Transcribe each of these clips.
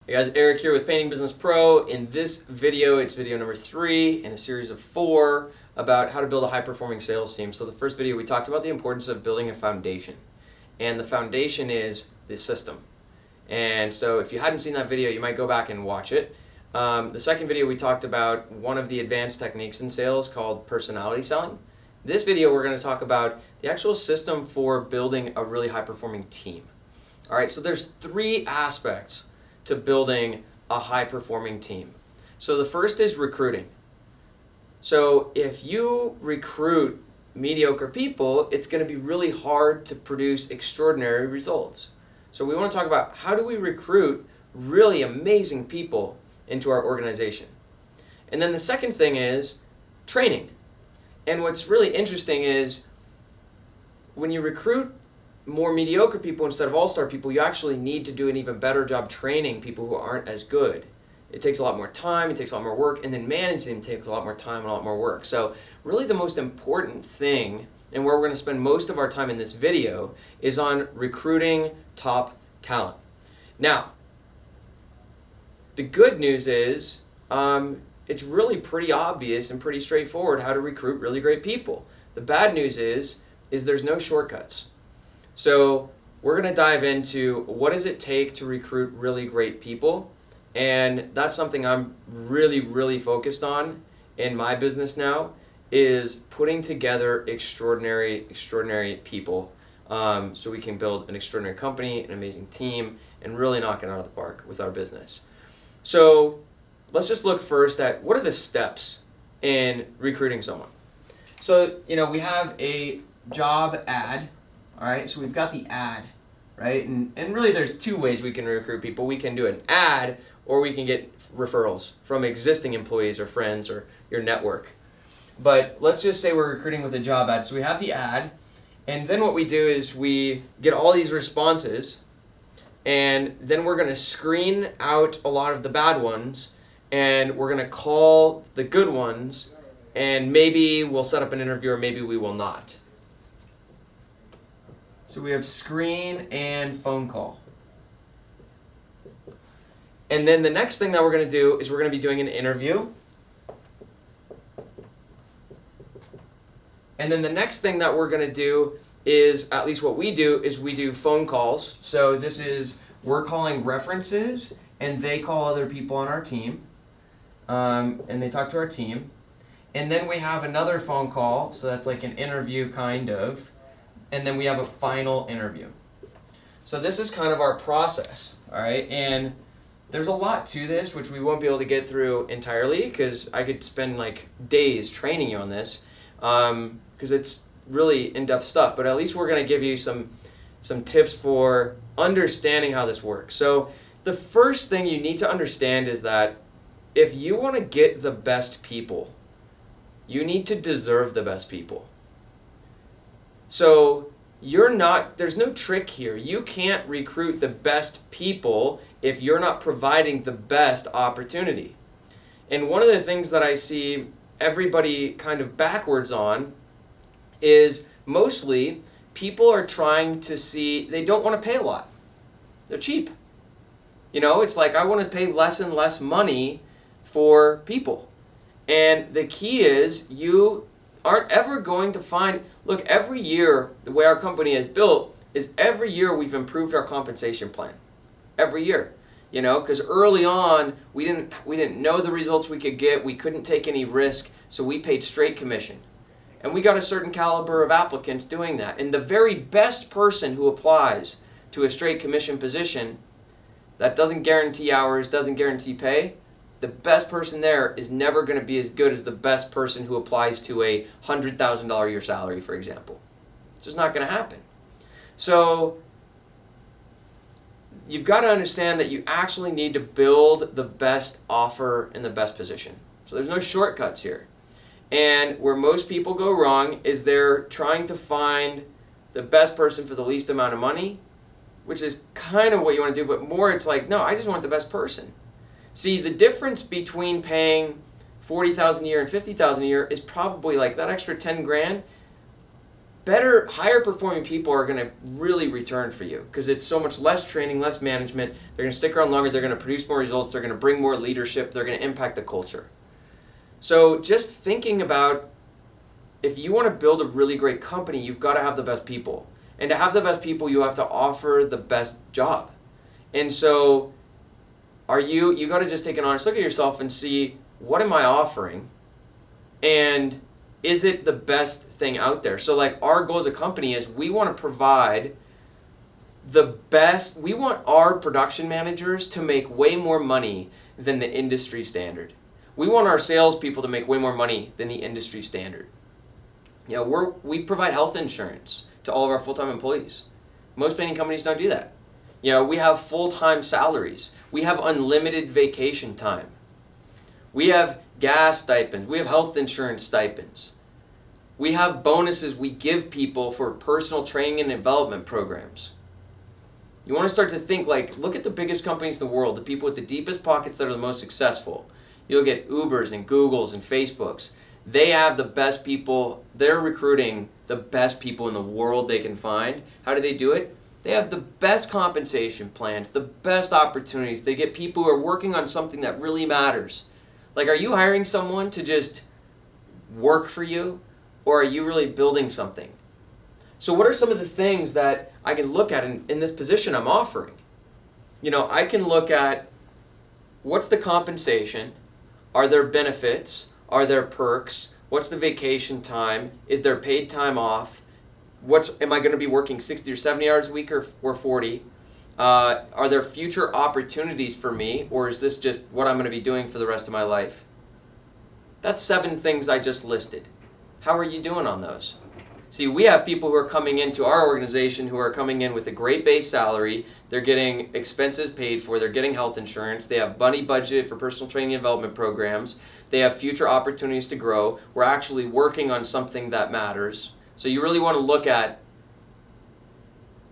Hey guys, Eric here with Painting Business Pro. In this video, it's video number 3 in a series of 4 about how to build a high-performing sales team. So the first video, we talked about the importance of building a foundation. And the foundation is the system. And so if you hadn't seen that video, you might go back and watch it. The second video, we talked about one of the advanced techniques in sales called personality selling. This video, we're going to talk about the actual system for building a really high-performing team. All right, so there's 3 aspects to building a high-performing team. So the first is recruiting. So if you recruit mediocre people, it's going to be really hard to produce extraordinary results. So we want to talk about how do we recruit really amazing people into our organization. And then the second thing is training. And what's really interesting is when you recruit more mediocre people instead of all-star people, you actually need to do an even better job training people who aren't as good. It takes a lot more time, it takes a lot more work, and then managing them takes a lot more time and a lot more work. So really the most important thing, and where we're going to spend most of our time in this video, is on recruiting top talent. Now, the good news is it's really pretty obvious and pretty straightforward how to recruit really great people. The bad news is there's no shortcuts. So we're going to dive into what does it take to recruit really great people, and that's something I'm really focused on in my business now, is putting together extraordinary people so we can build an extraordinary company, an amazing team, and really knock it out of the park with our business. So let's just look first at what are the steps in recruiting someone. So, we have a job ad. All right, so we've got the ad, right? And really there's 2 ways we can recruit people. We can do an ad, or we can get referrals from existing employees or friends or your network. But let's just say we're recruiting with a job ad. So we have the ad, and then what we do is we get all these responses, and then we're gonna screen out a lot of the bad ones, and we're gonna call the good ones, and maybe we'll set up an interview or maybe we will not. So we have screen and phone call. And then the next thing that we're going to do is we're going to be doing an interview. And then the next thing that we're going to do is, at least what we do, is we do phone calls. So this is, we're calling references and they call other people on our team. And they talk to our team. And then we have another phone call. So that's like an interview kind of. And then we have a final interview. So this is kind of our process, all right? And there's a lot to this, which we won't be able to get through entirely, because I could spend like days training you on this, because it's really in-depth stuff. But at least we're going to give you some tips for understanding how this works. So the first thing you need to understand is that if you want to get the best people, you need to deserve the best people. So there's no trick here. You can't recruit the best people if you're not providing the best opportunity. And one of the things that I see everybody kind of backwards on is mostly people are trying to they don't want to pay a lot. They're cheap. It's like I want to pay less and less money for people. And the key is you aren't ever going to find, look, every year, the way our company is built is every year we've improved our compensation plan. Every year, because early on, we didn't know the results we could get. We couldn't take any risk, so we paid straight commission. And we got a certain caliber of applicants doing that. And the very best person who applies to a straight commission position that doesn't guarantee hours, doesn't guarantee pay, the best person there is never going to be as good as the best person who applies to a $100,000 a year salary, for example. It's just not going to happen. So you've got to understand that you actually need to build the best offer in the best position. So there's no shortcuts here. And where most people go wrong is they're trying to find the best person for the least amount of money, which is kind of what you want to do, but more it's like, no, I just want the best person. See, the difference between paying $40,000 a year and $50,000 a year is probably like that extra 10 grand better, higher performing people are going to really return for you because it's so much less training, less management. They're going to stick around longer. They're going to produce more results. They're going to bring more leadership. They're going to impact the culture. So just thinking about, if you want to build a really great company, you've got to have the best people. And to have the best people, you have to offer the best job. And so you got to just take an honest look at yourself and see, what am I offering? And is it the best thing out there? So like our goal as a company is we want to provide the best. We want our production managers to make way more money than the industry standard. We want our salespeople to make way more money than the industry standard. You know, we provide health insurance to all of our full-time employees. Most painting companies don't do that. You know, we have full-time salaries. We have unlimited vacation time. We have gas stipends. We have health insurance stipends. We have bonuses we give people for personal training and development programs. You want to start to think like, look at the biggest companies in the world, the people with the deepest pockets that are the most successful. You'll get Ubers and Googles and Facebooks. They have the best people. They're recruiting the best people in the world they can find. How do they do it? They have the best compensation plans, the best opportunities. They get people who are working on something that really matters. Like, are you hiring someone to just work for you, or are you really building something? So what are some of the things that I can look at in this position I'm offering? You know, I can look at, what's the compensation? Are there benefits? Are there perks? What's the vacation time? Is there paid time off? Am I going to be working 60 or 70 hours a week or 40? Are there future opportunities for me, or is this just what I'm going to be doing for the rest of my life? That's 7 things I just listed. How are you doing on those? See, we have people who are coming into our organization who are coming in with a great base salary. They're getting expenses paid for. They're getting health insurance. They have money budgeted for personal training and development programs. They have future opportunities to grow. We're actually working on something that matters. So you really want to look at,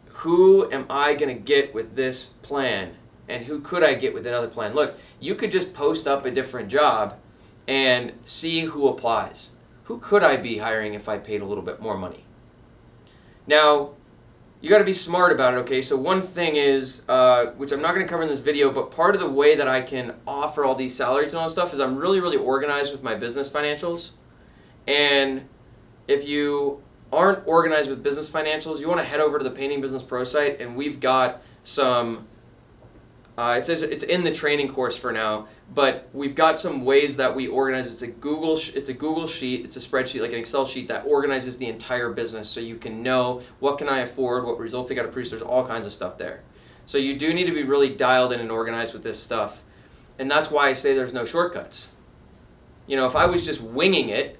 who am I going to get with this plan? And who could I get with another plan? Look, you could just post up a different job and see who applies. Who could I be hiring if I paid a little bit more money? Now, you got to be smart about it, okay? So one thing is, which I'm not going to cover in this video, but part of the way that I can offer all these salaries and all this stuff is I'm really, really organized with my business financials. And if you aren't organized with business financials, you want to head over to the Painting Business Pro site, and we've got some, it's in the training course for now, but we've got some ways that we organize. It's a Google sheet, it's a spreadsheet, like an Excel sheet that organizes the entire business, so you can know what can I afford, what results they got to produce. There's all kinds of stuff there. So you do need to be really dialed in and organized with this stuff, and that's why I say there's no shortcuts. You know, if I was just winging it,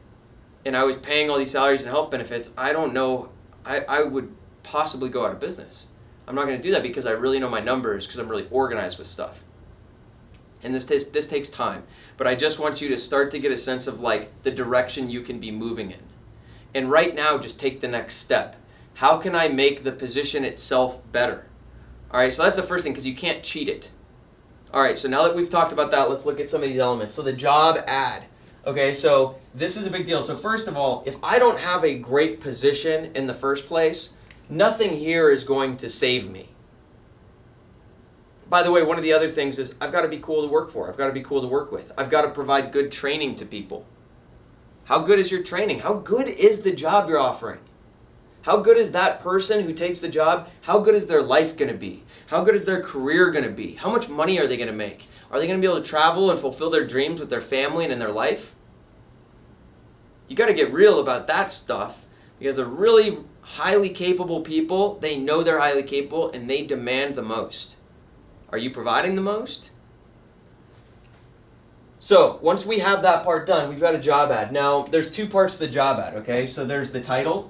and I was paying all these salaries and health benefits, I don't know, I would possibly go out of business. I'm not going to do that because I really know my numbers, because I'm really organized with stuff. And this takes time. But I just want you to start to get a sense of like the direction you can be moving in. And right now, just take the next step. How can I make the position itself better? All right, so that's the first thing, because you can't cheat it. All right, so now that we've talked about that, let's look at some of these elements. So the job ad. Okay, so this is a big deal. So first of all, if I don't have a great position in the first place, nothing here is going to save me. By the way, one of the other things is I've got to be cool to work for. I've got to be cool to work with. I've got to provide good training to people. How good is your training? How good is the job you're offering? How good is that person who takes the job? How good is their life going to be? How good is their career going to be? How much money are they going to make? Are they going to be able to travel and fulfill their dreams with their family and in their life? You got to get real about that stuff, because they're really highly capable people. They know they're highly capable, and they demand the most. Are you providing the most? So once we have that part done, we've got a job ad. Now, there's 2 parts to the job ad, okay? So there's the title,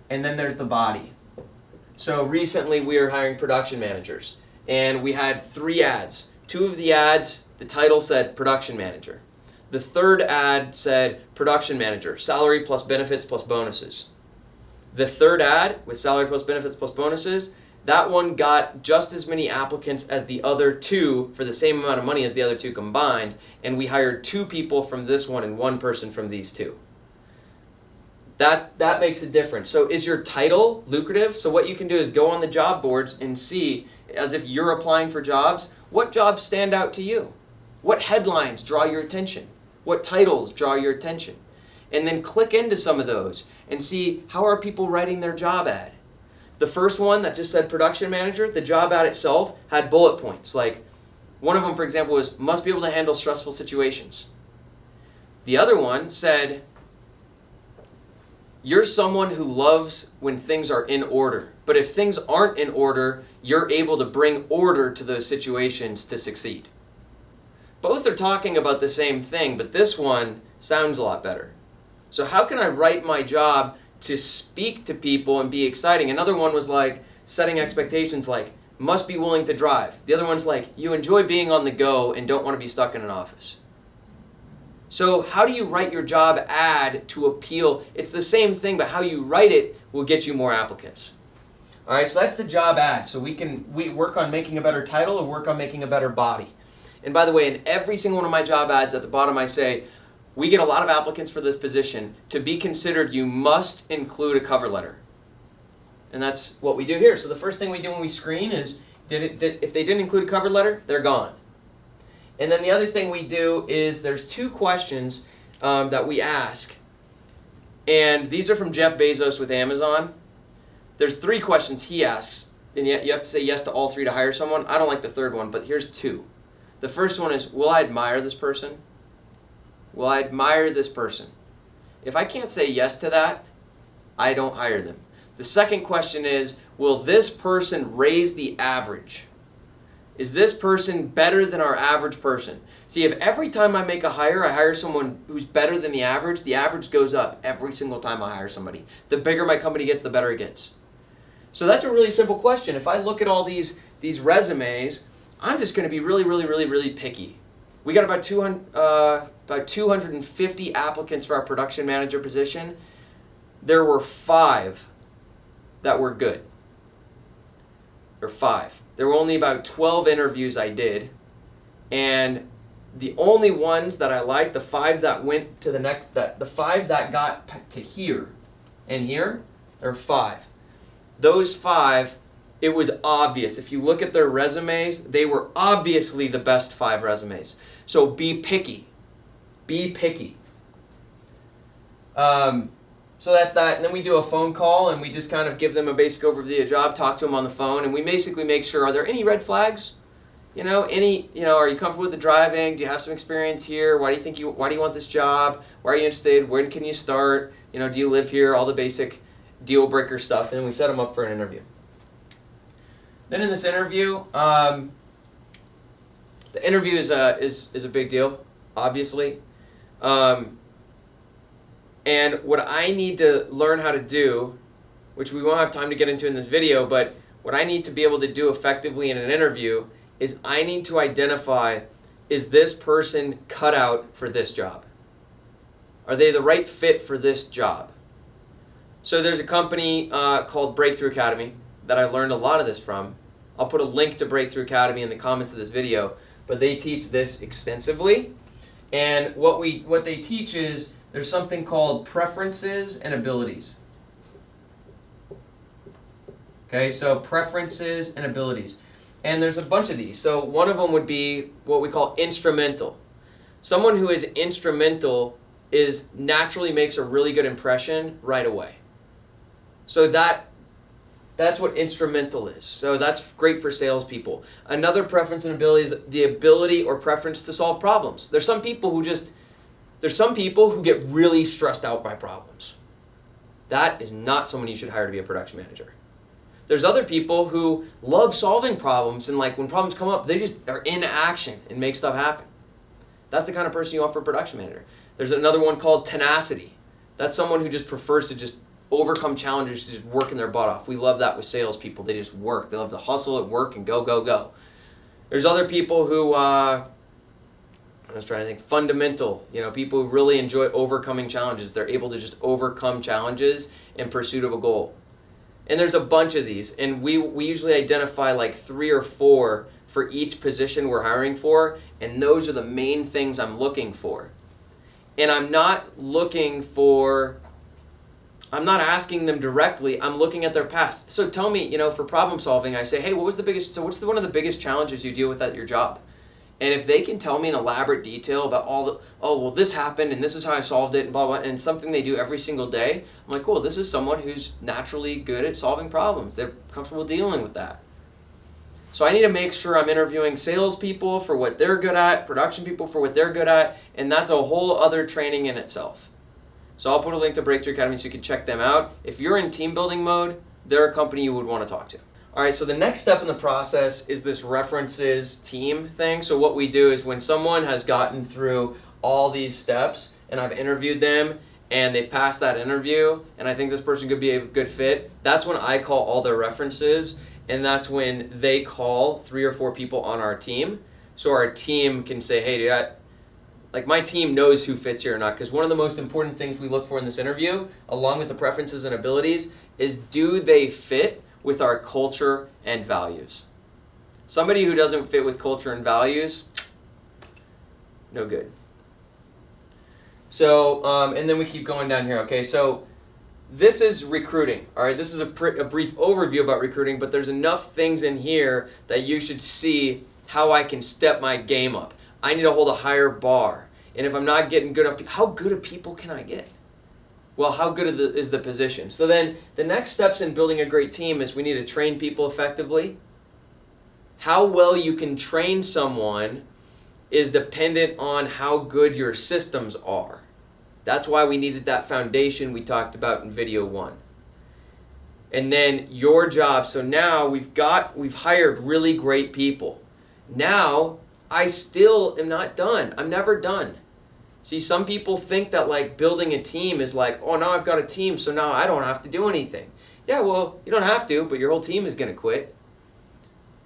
and then there's the body. So recently we were hiring production managers, and we had 3 ads. 2 of the ads, the title said production manager. The 3rd ad said production manager, salary plus benefits plus bonuses. The 3rd ad with salary plus benefits plus bonuses, that one got just as many applicants as the other 2 for the same amount of money as the other 2 combined, and we hired 2 people from this one and 1 person from these 2. That makes a difference. So is your title lucrative? So what you can do is go on the job boards and see, as if you're applying for jobs, what jobs stand out to you? What headlines draw your attention? What titles draw your attention? And then click into some of those and see, how are people writing their job ad? The first one that just said production manager, the job ad itself had bullet points. Like one of them, for example, was must be able to handle stressful situations. The other one said, you're someone who loves when things are in order. But if things aren't in order, you're able to bring order to those situations to succeed. Both are talking about the same thing, but this one sounds a lot better. So how can I write my job to speak to people and be exciting? Another one was like setting expectations, like must be willing to drive. The other one's like you enjoy being on the go and don't want to be stuck in an office. So how do you write your job ad to appeal? It's the same thing, but how you write it will get you more applicants. All right, so that's the job ad. So we work on making a better title or work on making a better body. And by the way, in every single one of my job ads at the bottom I say, we get a lot of applicants for this position. To be considered, you must include a cover letter. And that's what we do here. So the first thing we do when we screen is, if they didn't include a cover letter, they're gone. And then the other thing we do is there's 2 questions that we ask. And these are from Jeff Bezos with Amazon. There's 3 questions he asks. And yet you have to say yes to all 3 to hire someone. I don't like the third one, but here's 2. The first one is, will I admire this person? Will I admire this person? If I can't say yes to that, I don't hire them. The second question is, will this person raise the average? Is this person better than our average person? See, if every time I make a hire, I hire someone who's better than the average goes up every single time I hire somebody. The bigger my company gets, the better it gets. So that's a really simple question. If I look at all these resumes, I'm just going to be really, really, really, really picky. We got about 250 applicants for our production manager position. There were 5 that were good. Or 5. There were only about 12 interviews I did, and the only ones that I liked, the 5 that went to the next, the 5 that got to here and here, there are 5. Those 5, it was obvious. If you look at their resumes, they were obviously the best 5 resumes. So be picky. Be picky. So that's that, and then we do a phone call, and we just kind of give them a basic overview of the job, talk to them on the phone, and we basically make sure, are there any red flags? Are you comfortable with the driving? Do you have some experience here? Why do you want this job? Why are you interested? When can you start? Do you live here? All the basic deal breaker stuff, and then we set them up for an interview. Then in this interview, the interview is a big deal, obviously. And what I need to learn how to do, which we won't have time to get into in this video, but what I need to be able to do effectively in an interview is I need to identify, is this person cut out for this job? Are they the right fit for this job? So there's a company called Breakthrough Academy that I learned a lot of this from. I'll put a link to Breakthrough Academy in the comments of this video, but they teach this extensively. And what they teach is, there's something called preferences and abilities. Okay, so preferences and abilities. And there's a bunch of these. So one of them would be what we call instrumental. Someone who is instrumental naturally makes a really good impression right away. So that's what instrumental is. So that's great for salespeople. Another preference and ability is the ability or preference to solve problems. There's some people who get really stressed out by problems. That is not someone you should hire to be a production manager. There's other people who love solving problems, and when problems come up, they just are in action and make stuff happen. That's the kind of person you want for a production manager. There's another one called tenacity. That's someone who just prefers to just overcome challenges, just working their butt off. We love that with salespeople. They just work. They love to hustle at work and go, go, go. There's other people who, I was trying to think, fundamental. People who really enjoy overcoming challenges. They're able to just overcome challenges in pursuit of a goal. And there's a bunch of these. And we usually identify 3 or 4 for each position we're hiring for. And those are the main things I'm looking for. And I'm not looking for I'm not asking them directly. I'm looking at their past. So tell me, for problem solving, I say, hey, what's one of the biggest challenges you deal with at your job? And if they can tell me in elaborate detail about this happened and this is how I solved it and blah, blah, and it's something they do every single day, I'm like, cool, this is someone who's naturally good at solving problems. They're comfortable dealing with that. So I need to make sure I'm interviewing salespeople for what they're good at, production people for what they're good at, and that's a whole other training in itself. So I'll put a link to Breakthrough Academy so you can check them out. If you're in team building mode, they're a company you would want to talk to. All right, so the next step in the process is this references team thing. So what we do is when someone has gotten through all these steps and I've interviewed them and they've passed that interview and I think this person could be a good fit, that's when I call all their references, and that's when they call 3 or 4 people on our team. So our team can say, hey, dude, my team knows who fits here or not, because one of the most important things we look for in this interview, along with the preferences and abilities, is do they fit with our culture and values? Somebody who doesn't fit with culture and values, no good. So, and then we keep going down here, okay? So this is recruiting, all right? This is a brief overview about recruiting, but there's enough things in here that you should see how I can step my game up. I need to hold a higher bar. And if I'm not getting good enough, how good of people can I get? Well, how good is the position? So then the next steps in building a great team is we need to train people effectively. How well you can train someone is dependent on how good your systems are. That's why we needed that foundation we talked about in video 1. And then your job, so now we've hired really great people. Now, I still am not done. I'm never done. See, some people think that building a team is oh, now I've got a team, so now I don't have to do anything. Yeah, well, you don't have to, but your whole team is going to quit.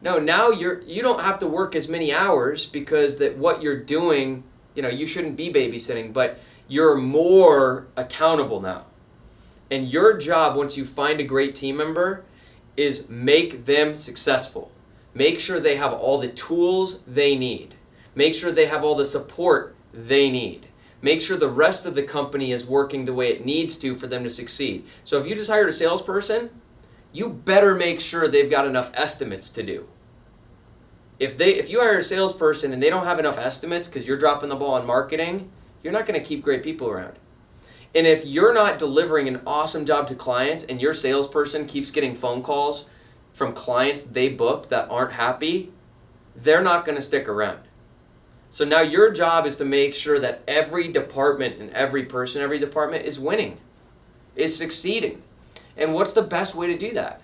No, now you don't have to work as many hours because what you're doing, you shouldn't be babysitting, but you're more accountable now. And your job, once you find a great team member, is make them successful. Make sure they have all the tools they need. Make sure they have all the support they need. Make sure the rest of the company is working the way it needs to for them to succeed. So if you just hired a salesperson, you better make sure they've got enough estimates to do. If you hire a salesperson and they don't have enough estimates because you're dropping the ball on marketing, you're not going to keep great people around. And if you're not delivering an awesome job to clients and your salesperson keeps getting phone calls from clients they booked that aren't happy, they're not going to stick around. So now your job is to make sure that every department and every person, every department is winning, is succeeding. And what's the best way to do that?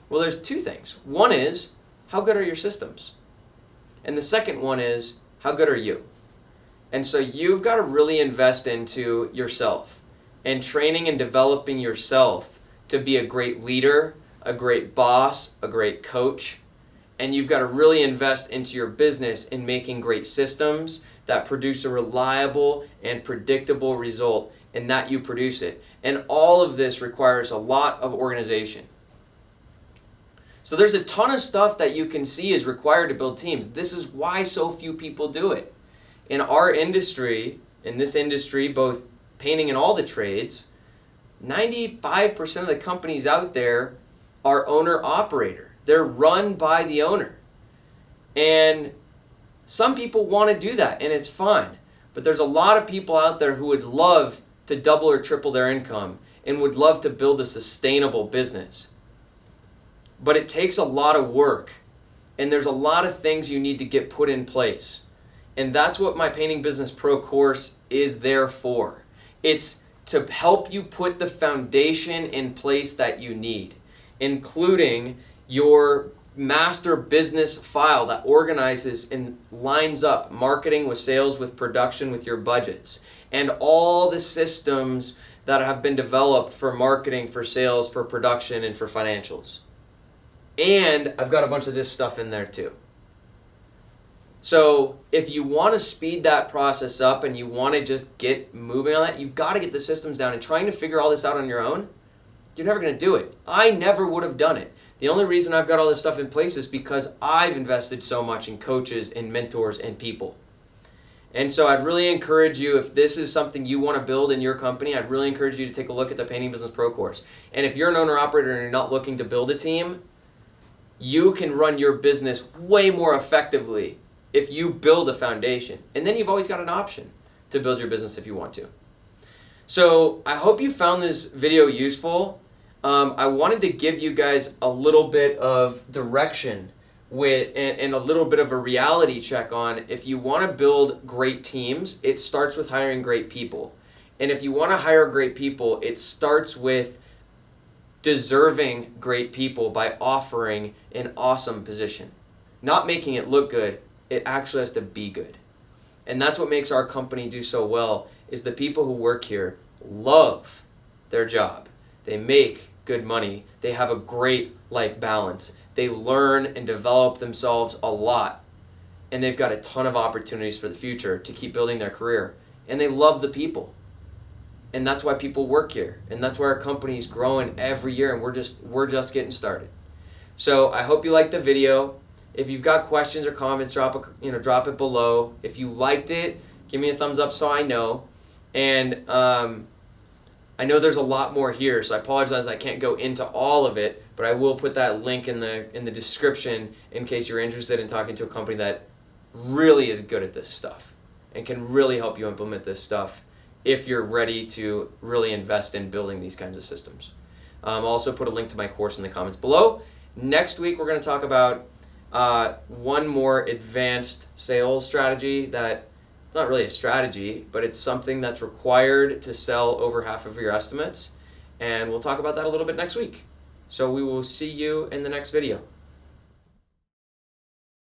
Well, there's 2 things. One is, how good are your systems? And the second one is, how good are you? And so you've got to really invest into yourself and training and developing yourself to be a great leader, a great boss, a great coach. And you've got to really invest into your business in making great systems that produce a reliable and predictable result, and that you produce it. And all of this requires a lot of organization. So there's a ton of stuff that you can see is required to build teams. This is why so few people do it. In our industry, in this industry, both painting and all the trades, 95% of the companies out there are owner-operator. They're run by the owner. And some people want to do that, and it's fine. But there's a lot of people out there who would love to double or triple their income and would love to build a sustainable business. But it takes a lot of work, and there's a lot of things you need to get put in place. And that's what my Painting Business Pro course is there for. It's to help you put the foundation in place that you need, including your master business file that organizes and lines up marketing with sales, with production, with your budgets, and all the systems that have been developed for marketing, for sales, for production, and for financials. And I've got a bunch of this stuff in there too. So if you want to speed that process up and you want to just get moving on that, you've got to get the systems down. And trying to figure all this out on your own, you're never going to do it. I never would have done it. The only reason I've got all this stuff in place is because I've invested so much in coaches and mentors and people. And so I'd really encourage you, if this is something you want to build in your company, I'd really encourage you to take a look at the Painting Business Pro course. And if you're an owner-operator and you're not looking to build a team, you can run your business way more effectively if you build a foundation. And then you've always got an option to build your business if you want to. So I hope you found this video useful. I wanted to give you guys a little bit of direction and a little bit of a reality check on, if you want to build great teams, it starts with hiring great people. And if you want to hire great people, it starts with deserving great people by offering an awesome position. Not making it look good, it actually has to be good. And that's what makes our company do so well, is the people who work here love their job. They make good money. They have a great life balance. They learn and develop themselves a lot. And they've got a ton of opportunities for the future to keep building their career. And they love the people. And that's why people work here. And that's why our company is growing every year, and we're just getting started. So I hope you liked the video. If you've got questions or comments, drop it below. If you liked it, give me a thumbs up so I know. And I know there's a lot more here, so I apologize I can't go into all of it, but I will put that link in the description in case you're interested in talking to a company that really is good at this stuff and can really help you implement this stuff if you're ready to really invest in building these kinds of systems. I'll also put a link to my course in the comments below. Next week, we're going to talk about one more advanced sales strategy that it's not really a strategy, but it's something that's required to sell over half of your estimates. And we'll talk about that a little bit next week. So we will see you in the next video.